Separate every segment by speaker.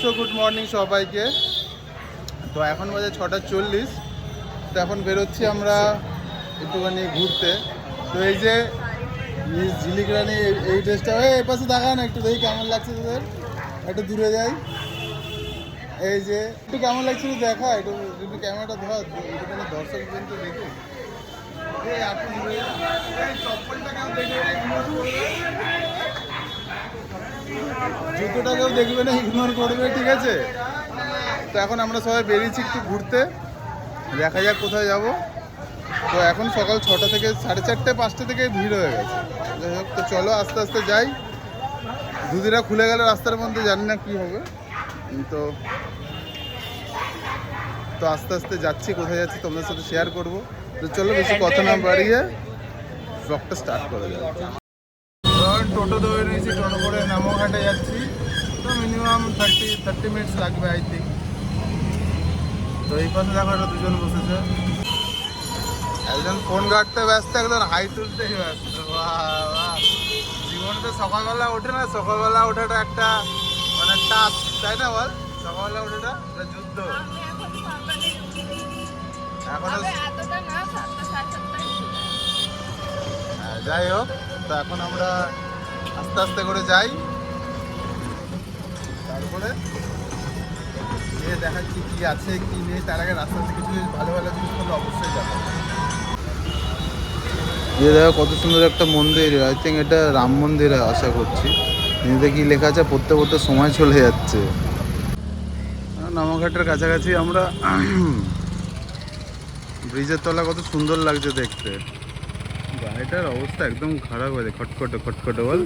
Speaker 1: So good morning সবাইকে। তো এখন বাজে 6:40। তো এখন বেরোচ্ছি আমরা একটুখানি ঘুরতে। তো এই যে মিস ঝিলিক রানী এই ড্রেসটা, এই পাশে দেখা না, একটু দেখি কেমন লাগছে তোদের, একটু দূরে যাই। এই যে একটু কেমন লাগছে দেখা, একটু একটু ক্যামেরাটা ধর, একটুখানি দর্শক কিন্তু দেখি। জুতোটা কেউ দেখবে না, ইগনোর করবে, ঠিক আছে? তো এখন আমরা সবাই বেরিয়েছি একটু ঘুরতে, দেখা যাক কোথায় যাব। তো এখন সকাল 6টা থেকে 4:30 5টা থেকে ভিড় হয়ে গেছে। যাই হোক, তো চলো আস্তে আস্তে যাই। দুদিরা খুলে গেলে রাস্তার মধ্যে, জানি না কি হবে। তো তো আস্তে আস্তে যাচ্ছি, কোথায় যাচ্ছি তোমাদের সাথে শেয়ার করব। তো চলো বেশি কথা না বাড়িয়ে ব্লগটা স্টার্ট করে যাই। টোটো ধরে নিয়েছি, টোটো করে নামোঘাটে যাচ্ছি। তো মিনিমাম 30 মিনিটস লাগবে আই থিঙ্ক। তো এই পাশে দেখো একটা দুজন বসেছে, একজন ফোন ঘাটতে ব্যস্ত, একজন হাই তুলতেই ব্যস্ত। জীবনে তো সকালবেলা ওঠে না, সকালবেলা ওঠাটা একটা মানে টাস্ক, তাই না বল? সকালবেলা ওঠাটা যুদ্ধ। এখনো যাই হোক, তো এখন আমরা আস্তে আস্তে করে যাই, তারপরে গিয়ে দেখাচ্ছি কি আছে কি নেই। তার আগে রাস্তাতে কিছু ভালো ভালো জিনিস করলে অবশ্যই যাবো। দিয়ে দেখো কত সুন্দর একটা মন্দির, আই থিঙ্ক এটা রাম মন্দির আশা করছি। এতে কি লেখা আছে পড়তে পড়তে সময় চলে যাচ্ছে। নামাঘাটের কাছাকাছি আমরা। ব্রিজের তলা কত সুন্দর লাগছে দেখতে। গাড়িটার অবস্থা একদম খারাপ হয়েছে, খটখটে খটখটে বল।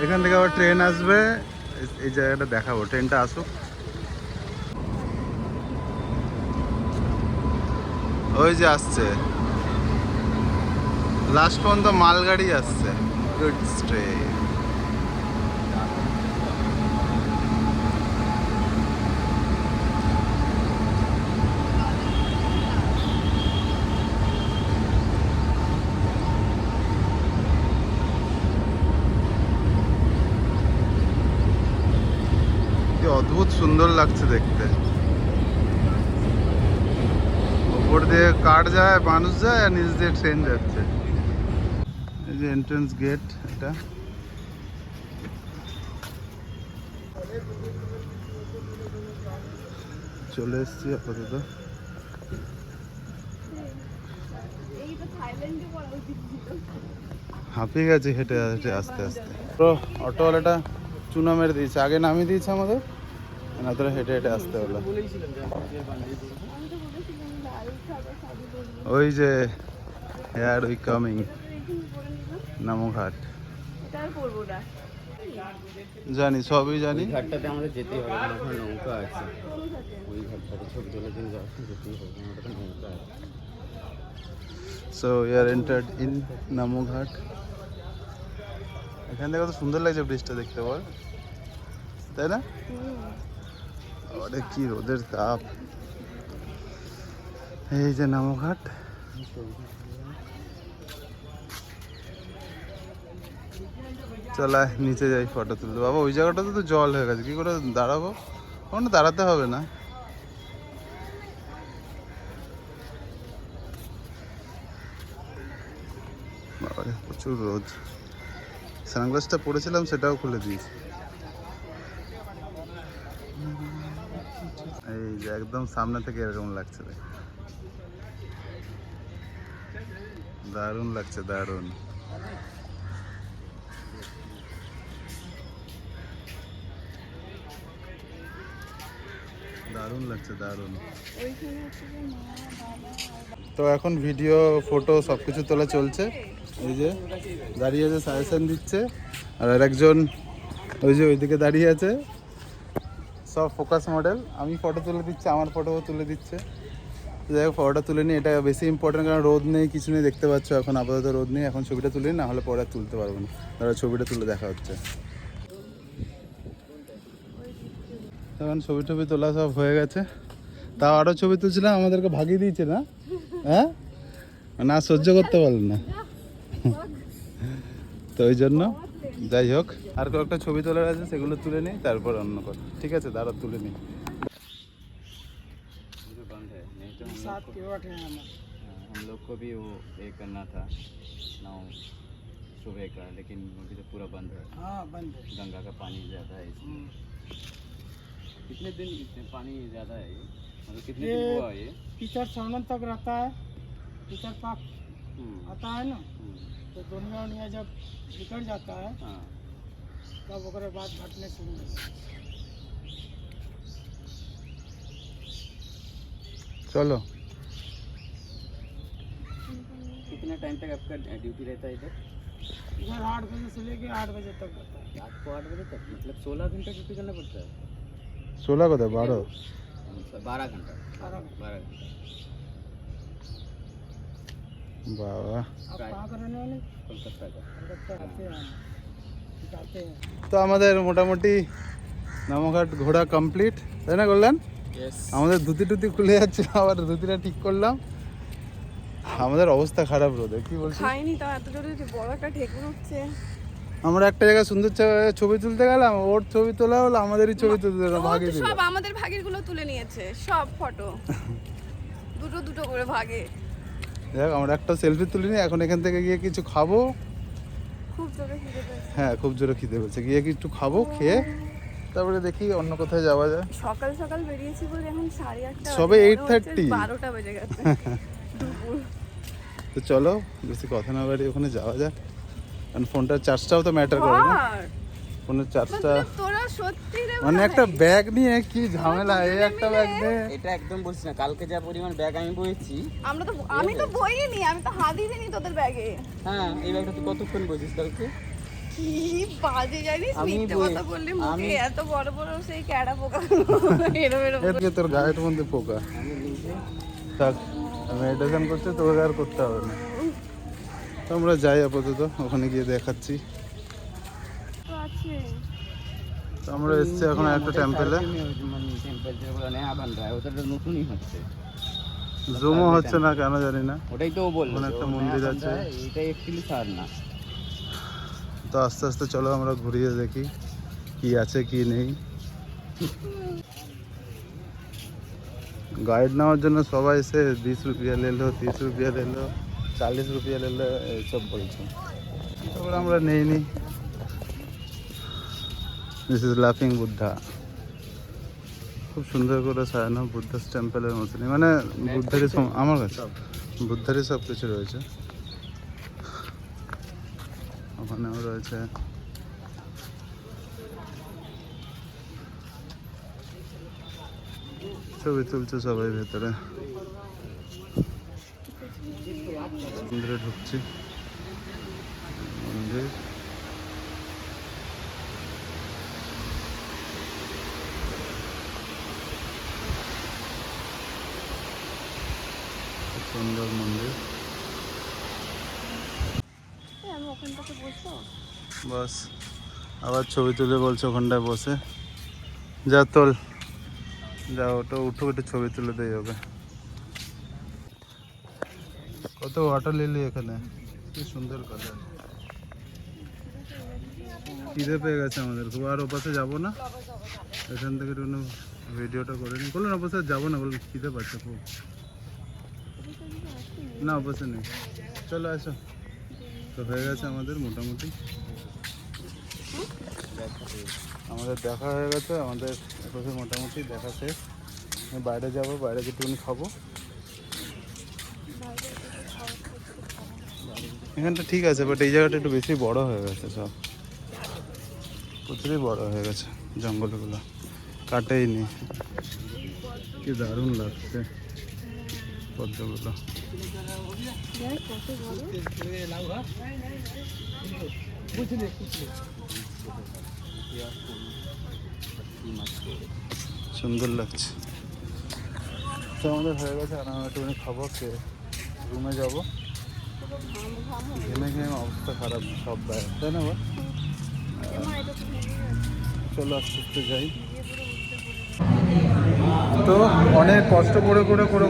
Speaker 1: এখান থেকে আবার ট্রেন আসবে, এই জায়গাটা দেখাবো, ট্রেনটা আসুক। ওই যে আসছে, লাস্ট পর্যন্ত মালগাড়ি আসছে, গুডস ট্রেন। অদ্ভুত সুন্দর লাগছে দেখতে। উপর দিয়ে কার যায়, মানুষ যায়, আর নিচ দিয়ে ট্রেন যাচ্ছে। এই যে এন্ট্রান্স গেট, এটা চলে এসছি আপাতত। হাঁপিয়ে গেছে হেঁটে হেঁটে আস্তে আস্তে। তো অটোওয়ালাটা চুনা মেরে দিয়েছে, আগে নামিয়ে দিয়েছে আমাদের, না তোরা হেঁটে হেঁটে আসতে হলো। ওই যে হেয়ার উই কামিং নামোঘাট, জানি সবই জানি।
Speaker 2: ঘাটটাতে আমাদের যেতেই হবে, ওখানে নৌকা আছে। ওই ঘাটটাতে ছবি তোলার জন্য যেতেই হবে, ওখানে নৌকা আছে।
Speaker 1: So we are entered in Namoghat. এখান থেকে কত সুন্দর লাগছে ব্রিজটা দেখতে, বল, তাই না? আরে কি রোদের তাপ। এই যে নামোঘাট, চলা নিচে যাই ফটো তুলতে। বাবা ওই জায়গাটাতে তো জল হয়ে গেছে, কি করে দাঁড়াবো? ওখানে দাঁড়াতে হবে না। বাবারে প্রচুর রোদ। সানগ্লাসটা পরেছিলাম, সেটাও খুলে দিয়েছি। এই যে একদম সামনে থেকে এরকম লাগছে, দারুণ লাগছে, দারুণ। দারুণ লাগছে, দারুণ। তো এখন ভিডিও ফটো সব কিছু তোলা চলছে। এই যে দাঁড়িয়ে আছে, সাজেশন দিচ্ছে, আর আরেকজন ওই যে ওইদিকে দাঁড়িয়ে আছে, সব ফোকাস মডেল। আমি ফটো তুলে দিচ্ছি, আমার ফটোও তুলে দিচ্ছে। যাই হোক, ফটোটা তুলে নিই, এটা বেশি ইম্পর্টেন্ট, কারণ রোদ নেই, কিছু নেই, দেখতে পাচ্ছ এখন আপাতত রোদ নেই। এখন ছবিটা তুলে নিই, না হলে পরে আর তুলতে পারবো না। তাহলে ছবিটা তুলে দেখা হচ্ছে। এখন ছবি টবি তোলা সব হয়ে গেছে, তাও আরও ছবি তুলছিলাম, আমাদেরকে ভাগিয়ে দিয়েছে না, হ্যাঁ, না সহ্য করতে পারল না, তো ওই জন্য যাই হোক, আর কয়েকটা ছবি তোলার আছে, সেগুলো তুলে নিই, তারপর অন্য কথা। ঠিক আছে, দাঁড়া তুলে নিই।
Speaker 2: जो बंद है नहीं तो
Speaker 3: सात के वोट है हमारे।
Speaker 2: हम लोग को भी वो ये करना था नाव सुबह का, लेकिन अभी तो पूरा बंद है।
Speaker 3: हाँ बंद है।
Speaker 2: गंगा का पानी ज़्यादा है इसमें। कितने दिन इतने पानी ज़्यादा है ये, मतलब कितने दिन हुआ ये?
Speaker 3: पितर सावन तक रहता है, पितर पाक आता है ना,
Speaker 2: हम्म,
Speaker 3: तो दुनिया उनिया जब निकल जाता है
Speaker 2: हाँ
Speaker 3: तब ओकरे बाद घटने शुरू होता है।
Speaker 1: চলো।
Speaker 2: कितना टाइम तक आपका ड्यूटी रहता है इधर?
Speaker 3: इधर 8 बजे से लेके 8 बजे तक रहता है।
Speaker 2: रात को 8 बजे तक, मतलब 16 घंटा ड्यूटी करना पड़ता है।
Speaker 1: 16 কোথায় 12?
Speaker 2: 12 घंटा।
Speaker 3: 12 घंटा।
Speaker 2: 12 घंटा।
Speaker 1: বাবা।
Speaker 3: आप कहाँ का रहने वाले?
Speaker 2: कोलकाता का।
Speaker 3: कलकत्ता आते हैं, जाते हैं।
Speaker 1: তো আমাদের মোটামুটি নামঘাট ঘোরা কমপ্লিট, তাই না করলেন?
Speaker 2: यस।
Speaker 1: আমাদের ধুতি টুতি খুলে যাচ্ছে, আবার ধুতিটা ঠিক করলাম। আমাদের অবস্থা খারাপ রোদে, কি বলছিস?
Speaker 4: খাইনি তো এত জোরে যে বড় একটা ঢেকুর উঠছে।
Speaker 1: আমরা একটা জায়গায় সুন্দর ছবি তুলতে গেলাম, ওর ছবি তোলা হলো, আমাদেরই ছবি তুলতে হলো,
Speaker 4: ও
Speaker 1: ভাগে
Speaker 4: তো
Speaker 1: দিল।
Speaker 4: সব আমাদের ভাগের গুলো তুলে নিয়েছে, সব ফটো দুটো দুটো করে ভাগে।
Speaker 1: দেখ, আমরা একটা সেলফি তুলিনি, এখন এখান থেকে গিয়ে কিছু খাবো।
Speaker 4: খুব জোরে খিদে পেয়েছে।
Speaker 1: হ্যাঁ, খুব জোরে খিদে পেয়েছে, গিয়ে একটু খাবো, খেয়ে তারপরে দেখি অন্য কোথায় যাওয়া যায়।
Speaker 4: সকাল সকাল বেরিয়েছি বলে এখন 8:30
Speaker 1: সবে 8:30
Speaker 4: 12টা বেজে গেছে দুপুর।
Speaker 1: তো চলো, বেশি কথা না বাড়ি ওখানে যাওয়া যায়, কারণ ফোনটার চার্জটাও তো ম্যাটার করে না।
Speaker 4: আর
Speaker 1: ফোনের চার্জটা
Speaker 4: মানে তোরা সত্যি রে
Speaker 1: মানে
Speaker 4: ভাই।
Speaker 1: একটা ব্যাগ নিয়ে কি ঝামেলা, এই একটা ব্যাগ নিয়ে।
Speaker 2: এটা একদম বলছি না, কালকে যা পরিমাণ ব্যাগ আমি বয়েছি।
Speaker 4: আমি তো বইনি, আমি তো হাতই দিইনি তোদের ব্যাগে।
Speaker 2: হ্যাঁ, এই ব্যাগটা তুই কতক্ষণ বসিস কালকে?
Speaker 4: কি বাজে জানিস,
Speaker 2: আমি
Speaker 4: মিথ্যে
Speaker 2: বই-
Speaker 4: কথা বললে মুখে
Speaker 2: আমি-
Speaker 4: এত বড় বড় সেই ক্যাড়া পোকা এরো এরো
Speaker 1: এদিকে তোর গায়ের মধ্যে পোকা।
Speaker 2: আমি নিজে
Speaker 1: থাক, মেডিটেশন করছে, তোকে আর করতে হবে না। তো আমরা যাই আপাতত, ওখানে গিয়ে দেখাচ্ছি।
Speaker 4: তো আছে।
Speaker 1: তো আমরা এসছি এখন একটা টেম্পেলে।
Speaker 2: টেম্পল যেগুলো নয়া বান রहा है ওটা তো নতুনই হচ্ছে।
Speaker 1: জুমও হচ্ছে না কেন জানি না।
Speaker 2: ওটাই তো ও বললো
Speaker 1: ওখানে একটা মন্দির আছে।
Speaker 2: এটা অ্যাকচুয়ালি সারনা।
Speaker 1: তো আস্তে আস্তে চলো আমরা ঘুরিয়ে দেখি কি আছে কি নেই। গাইড নেওয়ার জন্য সবাই এসে 20 রুপিয়া লে লো, 30 রুপিয়া লে লো, 40 রুপিয়া লে লো, এইসব বলছে। তারপরে আমরা নেইনি। দিস ইজ লাফিং বুদ্ধা। খুব সুন্দর করে সাজানো, বুদ্ধাস টেম্পলের মতনই, মানে বুদ্ধারই আমার কাছে বুদ্ধারই সব কিছু রয়েছে। ওখানেও রয়েছে ছবি তুলছে সবাই ভেতরে। মন্দিরে ঢুকছি, মন্দির খুব সুন্দর মন্দির।
Speaker 4: আমি ওখানটাতে বসবো।
Speaker 1: বাস, আবার ছবি তুলে বলছে ওখানটায় বসে। যা তোল, যা ওটা উঠো, একটু ছবি তুলে দেয় হবে। কত ওয়াটার লিলি এখানে, কি সুন্দর কালার। খিদে পেয়ে গেছে আমাদের খুব, আর ওপাশে যাবো না, এখান থেকে একটু ভিডিওটা করে নিই। বলুন ওপাশে যাবো না, বলুন খিদে পাচ্ছে খুব। না ওপাশে নেই, চলো আসো। তো হয়ে গেছে আমাদের মোটামুটি, আমাদের দেখা হয়ে গেছে, আমাদের এপাশে মোটামুটি দেখা শেষ। বাইরে যাবো, বাইরে কিছুক্ষণ খাবো। এখানটা ঠিক আছে, বাট এই জায়গাটা একটু বেশি বড় হয়ে গেছে, সব প্রচুরই বড় হয়ে গেছে, জঙ্গলগুলো কাটেই নি। কি দারুণ লাগছে পদ্মগুলো।
Speaker 4: কত বড়।
Speaker 1: সুন্দর লাগছে। তো আমাদের হয়ে গেছে, আর আমরা একটুখানি খাবো, খেয়ে রুমে যাবো। ঘেমে ঘেমে অবস্থা খারাপ সব বাইরে, তাই না বল? চলো আস্তে আস্তে যাই। তো অনেক কষ্ট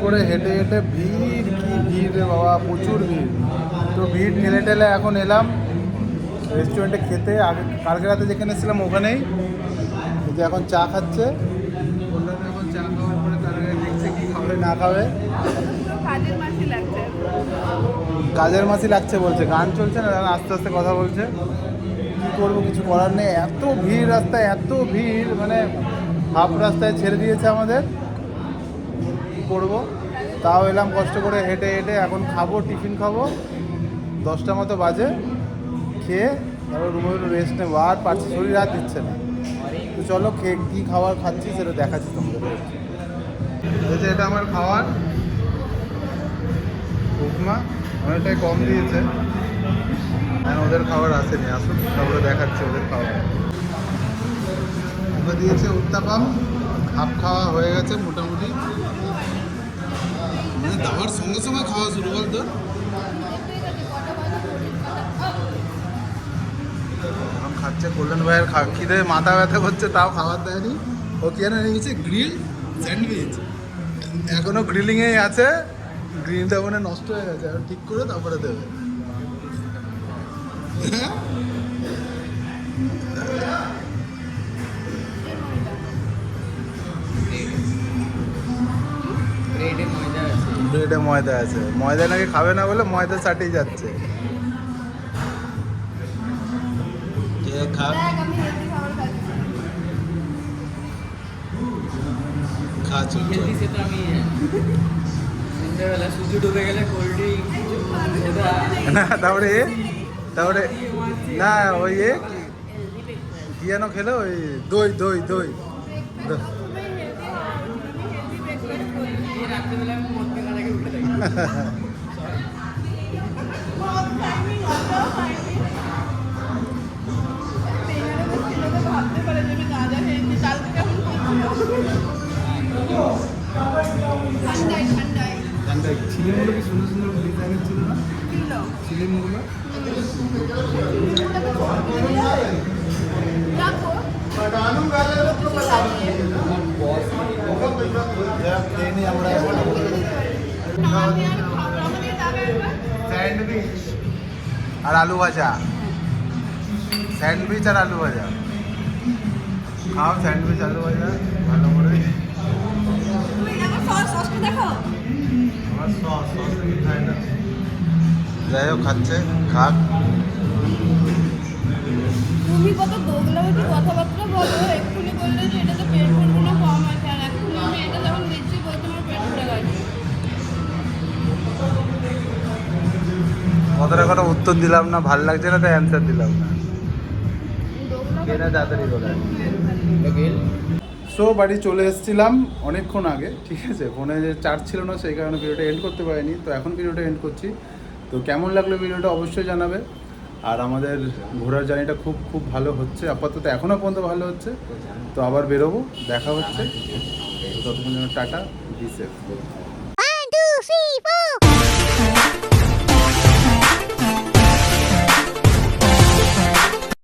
Speaker 1: করে হেঁটে হেঁটে, ভিড় কি ভিড় রে বাবা, প্রচুর ভিড়। তো ভিড় ঠেলে ঠেলে এখন এলাম রেস্টুরেন্টে খেতে। আগে কালকে রাতে যেখানে ছিলাম ওখানেই, এই যে এখন চা খাচ্ছে। বললাম এখন চা খাওয়ার পরে তার আগে দেখছে কি খাবে না খাবে।
Speaker 4: পুরো কাজের মাসি লাগছে।
Speaker 1: কাজের মাসি লাগছে বলছে, গান চলছে না, আস্তে আস্তে কথা বলছে। কী করবো, কিছু করার নেই, এত ভিড় রাস্তায়, এত ভিড়, মানে হাফ রাস্তায় ছেড়ে দিয়েছে আমাদের। কী করবো, তাও এলাম কষ্ট করে হেঁটে হেঁটে। এখন খাবো, টিফিন খাবো, 10টা মতো বাজে। খেয়ে তারপর রুমে একটু রেস্ট নেবো। আর পারছি, শরীর আর দিচ্ছে না। তো চলো খেয়ে কী খাবার খাচ্ছি সেটা দেখাচ্ছি তোমাদের। এই যে এটা আমার খাওয়ার, উপমা, অনেকটাই কম দিয়েছে। হ্যাঁ, ওদের খাবার আসেনি, আসুন তারপরে দেখাচ্ছি ওদের খাবার। ওকে দিয়েছে উত্তাপাম, হাফ খাওয়া হয়ে গেছে মোটামুটি। মানে দাবার সঙ্গে সঙ্গে খাওয়া শুরু বলতো। এখন খাচ্ছে কল্যাণ ভাইয়ের খিদে মাথা ব্যথা করছে, তাও খাবার দেয়নি। ও কি জানে নিয়েছে গ্রিল স্যান্ডউইচ, এখনো গ্রিলিংয়েই আছে। গ্রিলটা মানে নষ্ট হয়ে গেছে, এখন ঠিক করে তারপরে দেবে। ব্রেডে ময়দা আছে, ময়দা নাকি খাবে না বলে ময়দা চাটেই যাচ্ছে।
Speaker 4: দেখ আমি হেলদি খাবার খাচ্ছি।
Speaker 2: হেলদি সে তো আমি সন্ধ্যাবেলা সূর্য ডুবে গেলে কোল্ড ড্রিঙ্ক
Speaker 1: না তারপরে না ওই কি যেন খেলো, ওই দই দই দই।
Speaker 2: রাত্রেবেলা আমি মদ কেনার আগে উঠে থাকি।
Speaker 4: ভাবতে পারে যে আমি গাঁজা খেয়েছি, কালকে কেমন ঠান্ডায় ঠান্ডায়
Speaker 1: ছিলিমগুলো কি সুন্দর সুন্দর ডিজাইনের ছিল না?
Speaker 4: কিনলো
Speaker 1: ছিলিমগুলো
Speaker 4: দেখো
Speaker 1: খেয়ে নিই আমরা। স্যান্ডউইচ আর আলু ভাজা, স্যান্ডউইচ আর আলু ভাজা খাও। স্যান্ডউইচ আলু ভাজা ভালো করে।
Speaker 4: দেখো
Speaker 1: আমার সস খায় না। যাই হোক খাচ্ছে, খাক।
Speaker 4: তুমি কত দোগলাবাজি কথাবার্তা বলো, এক্ষুনি বললে যে এটাতে পেট ভরগুলো কম আছে, আর এক্ষুনি আমি এটা যখন দিচ্ছি বলতে আমার পেট ভরে গেছে।
Speaker 1: কথাটা কথা উত্তর দিলাম না, ভাল লাগছে না, তাই অ্যান্সার দিলাম না। কেনা তাড়াতাড়ি করে। সো বাড়ি চলে এসেছিলাম অনেকক্ষণ আগে, ঠিক আছে। ফোনে যে চার্জ ছিল না সেই কারণে ভিডিওটা এন্ড করতে পারিনি। তো এখন ভিডিওটা এন্ড করছি। তো কেমন লাগলো ভিডিওটা অবশ্যই জানাবে। আর আমাদের ঘোরার জার্নিটা খুব খুব ভালো হচ্ছে, আপাতত এখনও পর্যন্ত ভালো হচ্ছে। তো আবার বেরোবো, দেখা হচ্ছে। ততক্ষণ যেন টাটা, বি সেফ।